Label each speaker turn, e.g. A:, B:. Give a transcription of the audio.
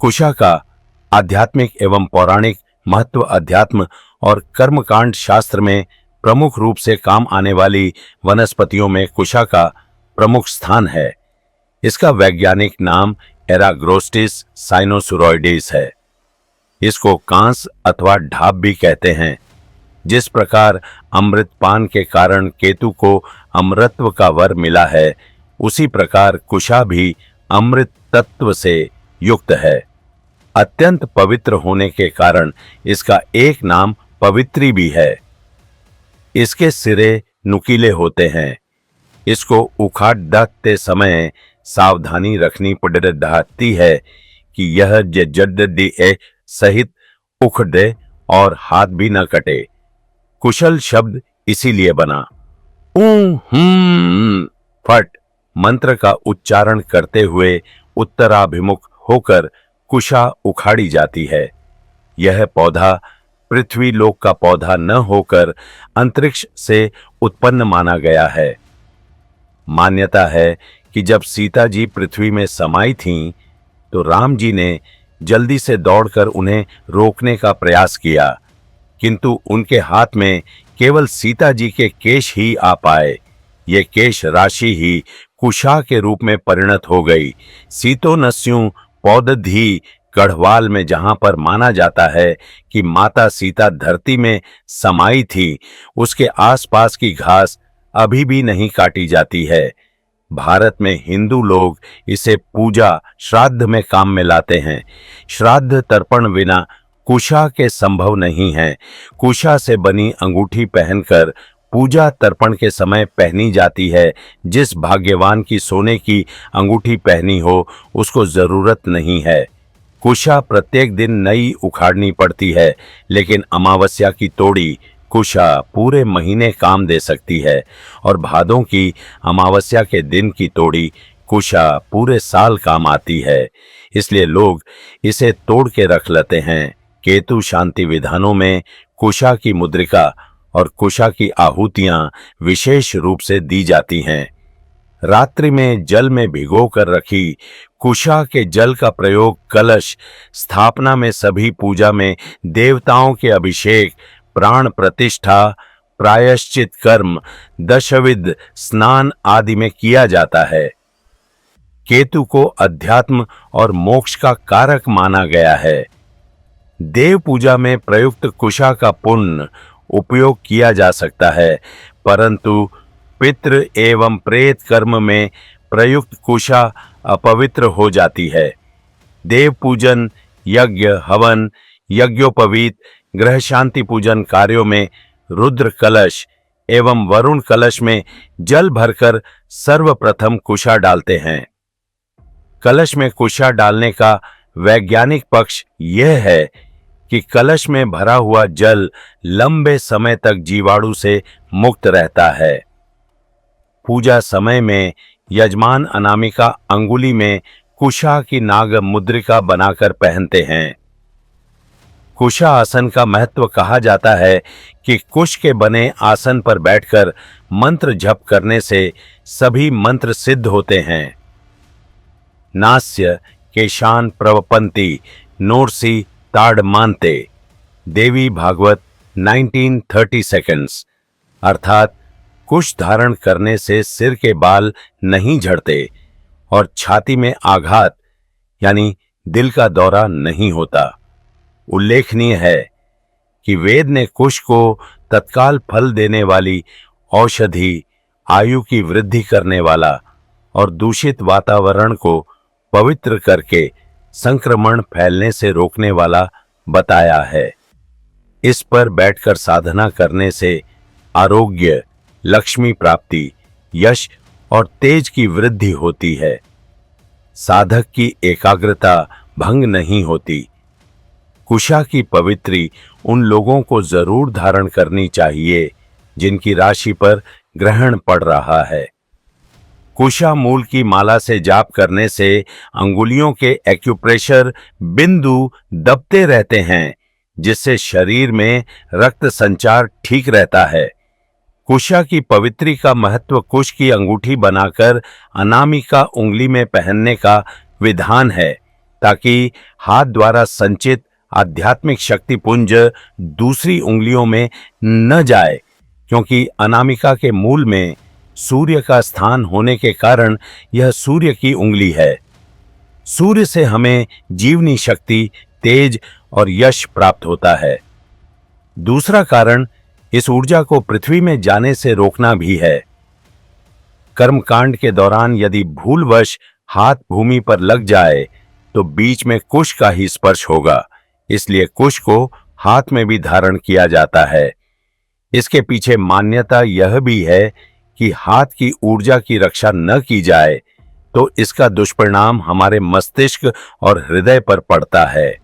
A: कुशा का आध्यात्मिक एवं पौराणिक महत्व अध्यात्म और कर्मकांड शास्त्र में प्रमुख रूप से काम आने वाली वनस्पतियों में कुशा का प्रमुख स्थान है। इसका वैज्ञानिक नाम एराग्रोस्टिस साइनोसुरोइडिस है। इसको कांस अथवा ढाब भी कहते हैं। जिस प्रकार अमृतपान के कारण केतु को अमरत्व का वर मिला है, उसी प्रकार कुशा भी अमृत तत्व से युक्त है। अत्यंत पवित्र होने के कारण इसका एक नाम पवित्री भी है। इसके सिरे नुकीले होते हैं। इसको उखाड़ते समय सावधानी रखनी पड़ती है कि यह जड्डी सहित उखड़े और हाथ भी न कटे। कुशल शब्द इसीलिए बना। फट मंत्र का उच्चारण करते हुए उत्तराभिमुख होकर कुशा उखाड़ी जाती है। यह पौधा पृथ्वी लोक का पौधा न होकर अंतरिक्ष से उत्पन्न माना गया है। मान्यता है कि जब सीता जी पृथ्वी में समाई थीं, तो राम जी ने जल्दी से दौड़कर उन्हें रोकने का प्रयास किया, किंतु उनके हाथ में केवल सीता जी के केश ही आ पाए। ये केश राशि ही कुशा के रूप में परिणत हो गई। सीतोनस्यु पौदधी गढ़वाल में जहां पर माना जाता है कि माता सीता धरती में समाई थी, उसके आसपास की घास अभी भी नहीं काटी जाती है। भारत में हिंदू लोग इसे पूजा श्राद्ध में काम में लाते हैं। श्राद्ध तर्पण बिना कुशा के संभव नहीं है। कुशा से बनी अंगूठी पहनकर पूजा तर्पण के समय पहनी जाती है। जिस भाग्यवान की सोने की अंगूठी पहनी हो, उसको जरूरत नहीं है। कुशा प्रत्येक दिन नई उखाड़नी पड़ती है, लेकिन अमावस्या की तोड़ी कुशा पूरे महीने काम दे सकती है और भादों की अमावस्या के दिन की तोड़ी कुशा पूरे साल काम आती है। इसलिए लोग इसे तोड़ के रख लेते हैं। केतु शांति विधानों में कुशा की मुद्रिका और कुशा की आहुतियां विशेष रूप से दी जाती हैं। रात्रि में जल में भिगो कर रखी कुशा के जल का प्रयोग कलश स्थापना में, सभी पूजा में, देवताओं के अभिषेक, प्राण प्रतिष्ठा, प्रायश्चित कर्म, दशविध स्नान आदि में किया जाता है। केतु को अध्यात्म और मोक्ष का कारक माना गया है। देव पूजा में प्रयुक्त कुशा का पुण्य उपयोग किया जा सकता है, परंतु पितृ एवं प्रेत कर्म में प्रयुक्त कुशा अपवित्र हो जाती है। देव पूजन, यज्ञ, हवन, यज्ञोपवीत, ग्रह शांति पूजन कार्यों में रुद्र कलश एवं वरुण कलश में जल भरकर सर्वप्रथम कुशा डालते हैं। कलश में कुशा डालने का वैज्ञानिक पक्ष यह है कि कलश में भरा हुआ जल लंबे समय तक जीवाणु से मुक्त रहता है। पूजा समय में यजमान अनामिका अंगुली में कुशा की नाग मुद्रिका बनाकर पहनते हैं। कुशा आसन का महत्व कहा जाता है कि कुश के बने आसन पर बैठकर मंत्र जप करने से सभी मंत्र सिद्ध होते हैं। नास्य केशान प्रवपन्ति नोरसी ताड़मान्ते, देवी भागवत 1930 सेकंड्स। अर्थात कुश धारण करने से सिर के बाल नहीं झड़ते और छाती में आघात यानी दिल का दौरा नहीं होता। उल्लेखनीय है कि वेद ने कुश को तत्काल फल देने वाली औषधि, आयु की वृद्धि करने वाला और दूषित वातावरण को पवित्र करके संक्रमण फैलने से रोकने वाला बताया है। इस पर बैठकर साधना करने से आरोग्य, लक्ष्मी प्राप्ति, यश और तेज की वृद्धि होती है। साधक की एकाग्रता भंग नहीं होती। कुशा की पवित्री उन लोगों को जरूर धारण करनी चाहिए जिनकी राशि पर ग्रहण पड़ रहा है। कुशा मूल की माला से जाप करने से अंगुलियों के एक्यूप्रेशर बिंदु दबते रहते हैं, जिससे शरीर में रक्त संचार ठीक रहता है। कुशा की पवित्री का महत्व कुश की अंगूठी बनाकर अनामिका उंगली में पहनने का विधान है। ताकि हाथ द्वारा संचित आध्यात्मिक शक्ति पुंज दूसरी उंगलियों में न जाए, क्योंकि अनामिका के मूल में सूर्य का स्थान होने के कारण यह सूर्य की उंगली है। सूर्य से हमें जीवनी शक्ति, तेज और यश प्राप्त होता है। दूसरा कारण इस ऊर्जा को पृथ्वी में जाने से रोकना भी है। कर्मकांड के दौरान यदि भूलवश हाथ भूमि पर लग जाए तो बीच में कुश का ही स्पर्श होगा, इसलिए कुश को हाथ में भी धारण किया जाता है। इसके पीछे मान्यता यह भी है कि हाथ की ऊर्जा की रक्षा न की जाए तो इसका दुष्परिणाम हमारे मस्तिष्क और हृदय पर पड़ता है।